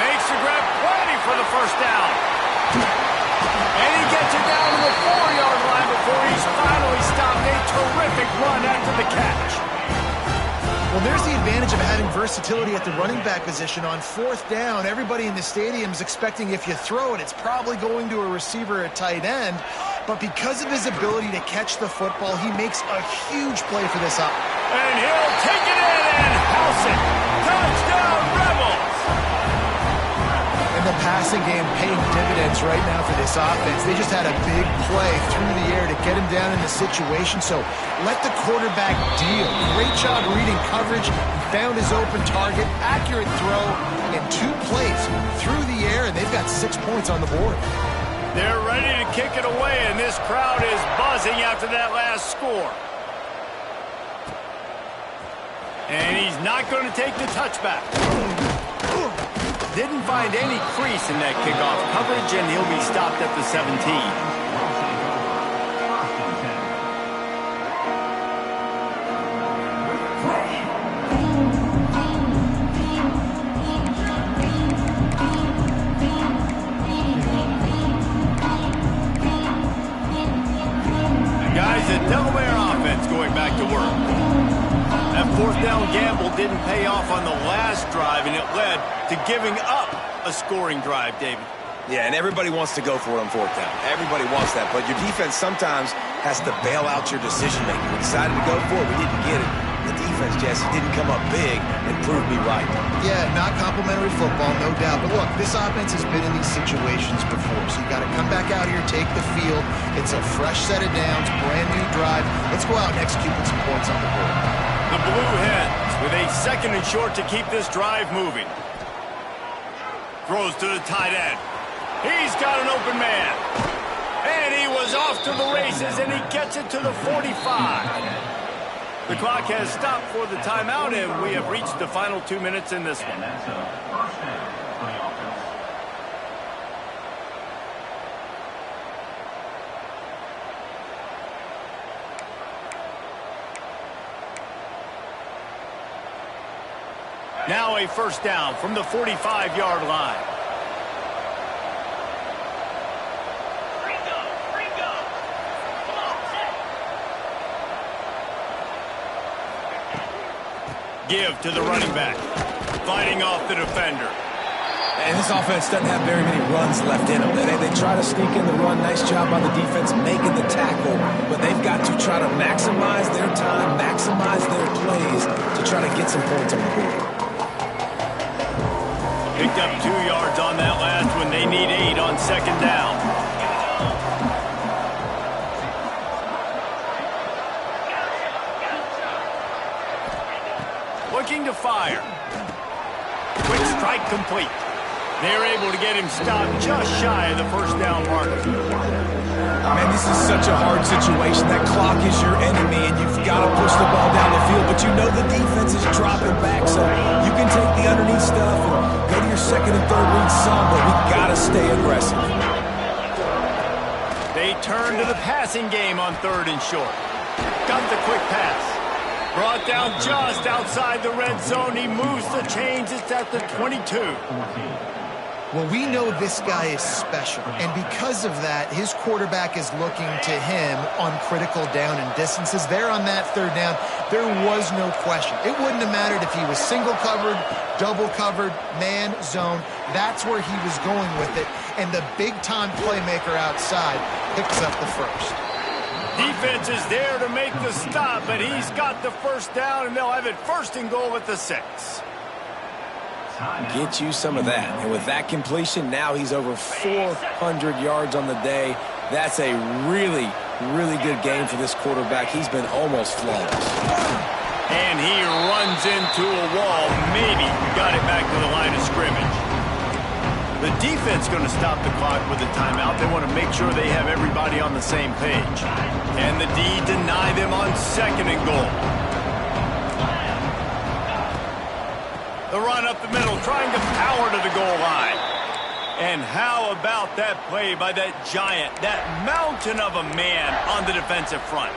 Makes the grab, plenty for the first down. And he gets it down to the 4-yard line before he's finally stopped. A terrific run after the catch. Well, there's the advantage of having versatility at the running back position. On fourth down, everybody in the stadium is expecting if you throw it, it's probably going to a receiver at tight end. But because of his ability to catch the football, he makes a huge play for this up. And he'll take it in and house it. Touchdown, Rebels! And the passing game paying dividends right now for this offense. They just had a big play through the air to get him down in the situation. So let the quarterback deal. Great job reading coverage. He found his open target. Accurate throw in 2 plays through the air, and they've got 6 points on the board. They're ready to kick it away, and this crowd is buzzing after that last score. And he's not going to take the touchback. Didn't find any crease in that kickoff coverage, and he'll be stopped at the 17. Guys, the Delaware offense going back to work. That fourth down gamble didn't pay off on the last drive, and it led to giving up a scoring drive, David. Yeah, and everybody wants to go for it on fourth down. Everybody wants that, but your defense sometimes has to bail out your decision-making. We decided to go for it. We didn't get it. The defense, Jesse, didn't come up big and prove me right. Yeah, not complimentary football, no doubt. But look, this offense has been in these situations before, so you got to come back out here, take the field. It's a fresh set of downs, brand new drive. Let's go out and execute with some points on the board. The Blue Hens with a second and short to keep this drive moving. Throws to the tight end. He's got an open man. And he was off to the races, and he gets it to the 45. The clock has stopped for the timeout, and we have reached the final 2 minutes in this one. Now a first down from the 45-yard line. Give to the running back. Fighting off the defender. And this offense doesn't have very many runs left in them. They try to sneak in the run. Nice job by the defense making the tackle. But they've got to try to maximize their time, maximize their plays to try to get some points on the board. Picked up 2 yards on that last one. They need 8 on second down. Looking to fire. Quick strike complete. They're able to get him stopped just shy of the first down mark. Man, this is such a hard situation. That clock is your enemy, and you've got to push the ball down the field. But you know the defense is dropping back, so you can take the underneath stuff and go to your second and third read some, but we got to stay aggressive. They turn to the passing game on 3rd and short. Got the quick pass. Brought down just outside the red zone. He moves the chains. It's at the 22. Well, we know this guy is special, and because of that, his quarterback is looking to him on critical down and distances. There on that 3rd down, there was no question. It wouldn't have mattered if he was single covered, double covered, man, zone. That's where he was going with it, and the big-time playmaker outside picks up the first. Defense is there to make the stop, but he's got the first down, and they'll have it 1st and goal at the 6. Get you some of that. And with that completion, now he's over 400 yards on the day. That's a really, really good game for this quarterback. He's been almost flawless. And he runs into a wall. Maybe got it back to the line of scrimmage. The defense going to stop the clock with a timeout. They want to make sure they have everybody on the same page. And the D deny them on 2nd and goal. The run up the middle, trying to power to the goal line. And how about that play by that giant, that mountain of a man on the defensive front?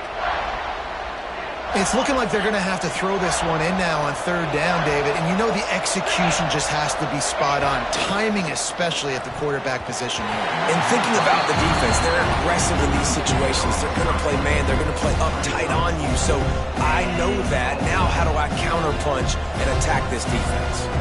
It's looking like they're going to have to throw this one in now on 3rd down, David. And you know the execution just has to be spot on. Timing especially at the quarterback position here. And thinking about the defense, they're aggressive in these situations. They're going to play man. They're going to play uptight on you. So I know that. Now how do I counterpunch and attack this defense?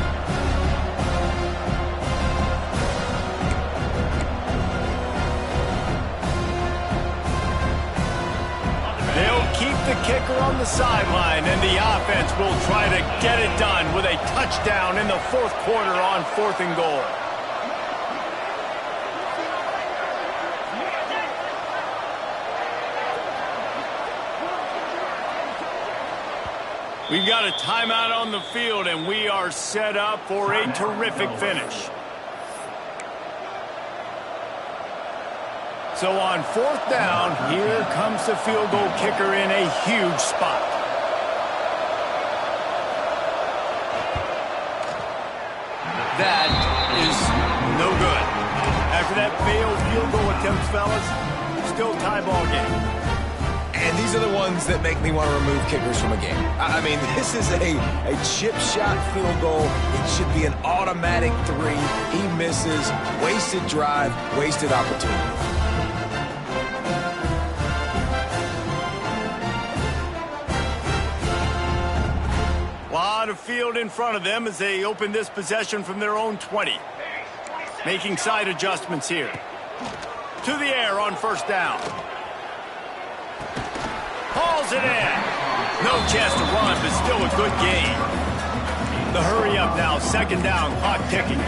They'll keep the kicker on the sideline, and the offense will try to get it done with a touchdown in the 4th quarter on 4th and goal. We've got a timeout on the field, and we are set up for a terrific finish. So on 4th down, here comes the field goal kicker in a huge spot. That is no good. After that failed field goal attempt, fellas, still tie ball game. And these are the ones that make me want to remove kickers from a game. I mean, this is a chip shot field goal. It should be an automatic 3. He misses. Wasted drive, wasted opportunity. Lot of field in front of them as they open this possession from their own 20. Making side adjustments here. To the air on 1st down. Hauls it in. No chance to run, but still a good gain. The hurry up now, 2nd down, clock ticking.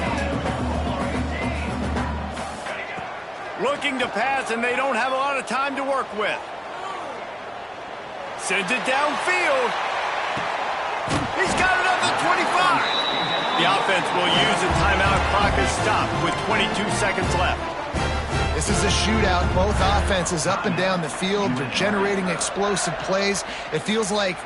Looking to pass, and they don't have a lot of time to work with. Sends it downfield. He's got it up at 25. The offense will use a timeout. Clock is stopped with 22 seconds left. This is a shootout. Both offenses up and down the field. They're generating explosive plays. It feels like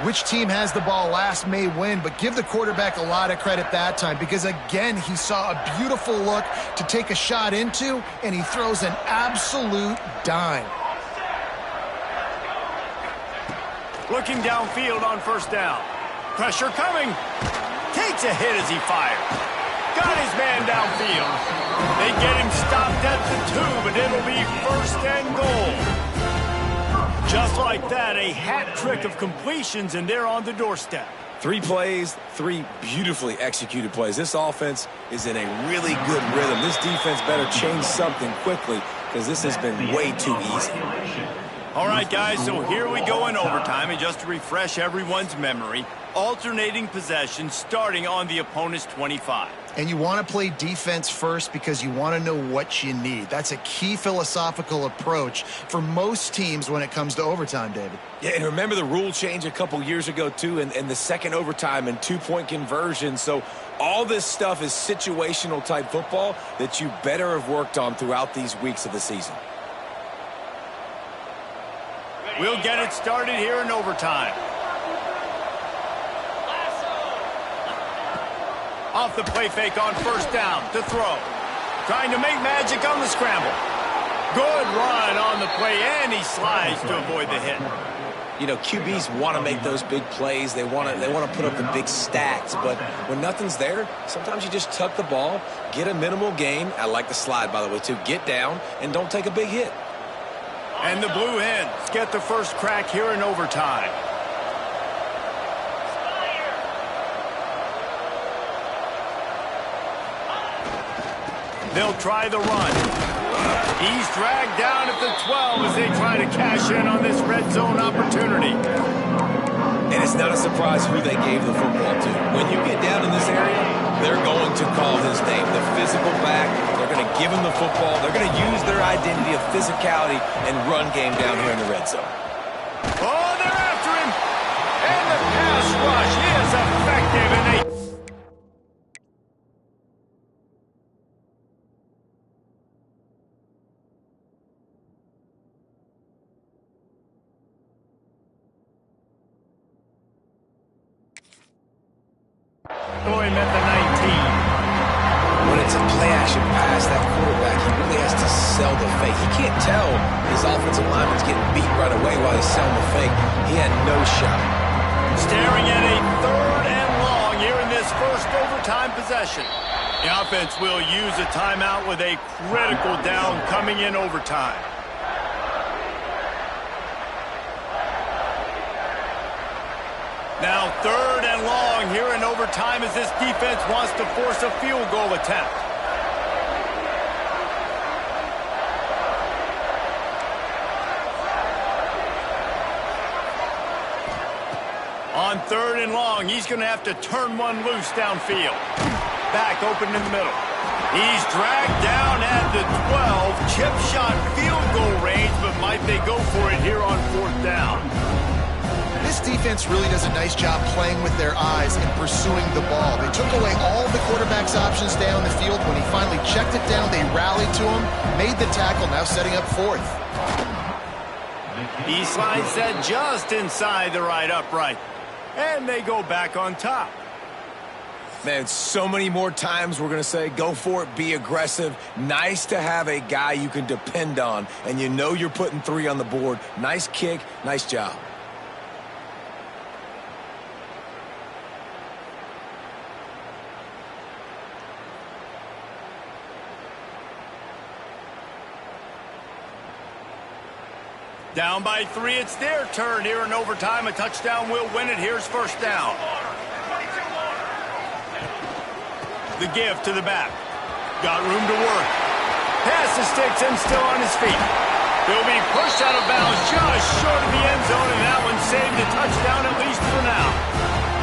which team has the ball last may win, but give the quarterback a lot of credit that time because, again, he saw a beautiful look to take a shot into, and he throws an absolute dime. Looking downfield on 1st down. Pressure coming. Takes takes a hit as he fires. Got his man downfield. They get him stopped at the 2, but it'll be 1st and goal. Just like that, a hat trick of completions, and they're on the doorstep. 3 plays, 3 beautifully executed plays. This offense is in a really good rhythm. This defense better change something quickly because this has been way too easy. All right, guys, so here we go in overtime, and just to refresh everyone's memory, alternating possession starting on the opponent's 25. And you want to play defense first because you want to know what you need. That's a key philosophical approach for most teams when it comes to overtime, David. Yeah, and remember the rule change a couple years ago, too, and the second overtime and 2-point conversion. So all this stuff is situational type football that you better have worked on throughout these weeks of the season. We'll get it started here in overtime. Off the play fake on 1st down to throw. Trying to make magic on the scramble. Good run on the play, and he slides to avoid the hit. You know, QBs want to make those big plays. They want to put up the big stats. But when nothing's there, sometimes you just tuck the ball, get a minimal gain. I like the slide, by the way, too. Get down and don't take a big hit. And the Blue Hens get the first crack here in overtime. They'll try the run. He's dragged down at the 12 as they try to cash in on this red zone opportunity. And it's not a surprise who they gave the football to. When you get down in this area, they're going to call his name. The physical back, they're going to give him the football. They're going to use their identity of physicality and run game down here in the red zone. Oh, they're after him. And the pass rush is effective, and they... Oh, he met the 19. When it's a play-action pass, that quarterback, he really has to sell the fake. He can't tell his offensive lineman's getting beat right away while he's selling the fake. He had no shot. Staring at a 3rd and long here in this first overtime possession. The offense will use a timeout with a critical down coming in overtime. Now 3rd and long here in overtime as this defense wants to force a field goal attempt. On 3rd and long, he's going to have to turn one loose downfield. Back open in the middle. He's dragged down at the 12. Chip shot field goal range, but might they go for it here on 4th down? This defense really does a nice job playing with their eyes and pursuing the ball. They took away all of the quarterback's options down the field. When he finally checked it down, they rallied to him, made the tackle, now setting up 4th. He slides that just inside the right upright. And they go back on top. Man, so many more times we're going to say, go for it, be aggressive. Nice to have a guy you can depend on, and you know you're putting 3 on the board. Nice kick, nice job. Down by 3, it's their turn here in overtime. A touchdown will win it. Here's 1st down. The give to the back. Got room to work. Pass the sticks and still on his feet. He'll be pushed out of bounds just short of the end zone, and that one saved a touchdown at least for now.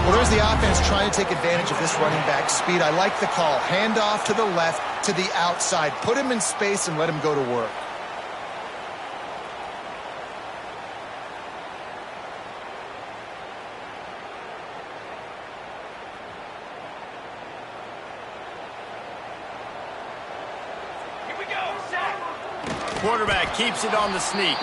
Well, there's the offense trying to take advantage of this running back speed. I like the call. Hand off to the left, to the outside. Put him in space and let him go to work. Quarterback keeps it on the sneak.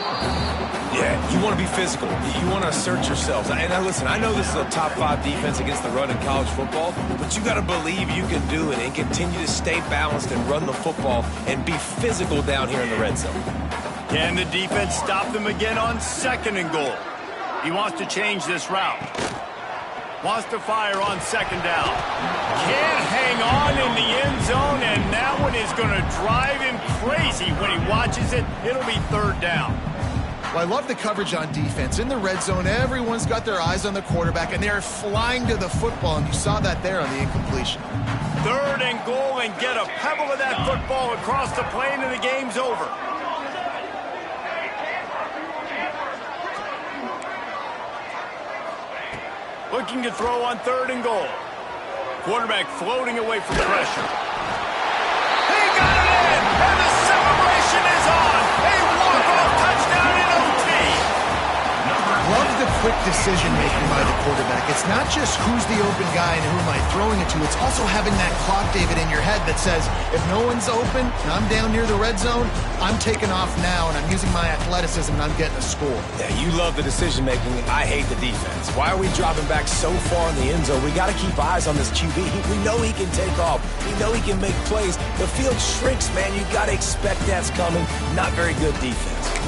Yeah, you want to be physical. You want to assert yourselves. And now listen, I know this is a top 5 defense against the run in college football, but you got to believe you can do it and continue to stay balanced and run the football and be physical down here in the red zone. Can the defense stop them again on 2nd and goal? He wants to change this route. Wants to fire on second down. Can't hang on in the end zone, and that one is going to drive him crazy when he watches it. It'll be third down. Well, I love the coverage on defense. In the red zone, everyone's got their eyes on the quarterback, and they're flying to the football, and you saw that there on the incompletion. Third and goal, and get a pebble of that football across the plane, and the game's over. Looking to throw on third and goal. Quarterback floating away from pressure. He got it in, and the celebration is on. A walk-off touchdown in OT. Love the quick decision-making by the quarterback. It's not just who's the open guy and who am I throwing it to. It's also having that clock, David, in your head that says, if no one's open and I'm down near the red zone, I'm taking off now, and I'm using my athleticism, and I'm getting a score. Yeah, you love the decision-making. I hate the defense. Why are we dropping back so far in the end zone? We got to keep eyes on this QB. We know he can take off. We know he can make plays. The field shrinks, man. You got to expect that's coming. Not very good defense.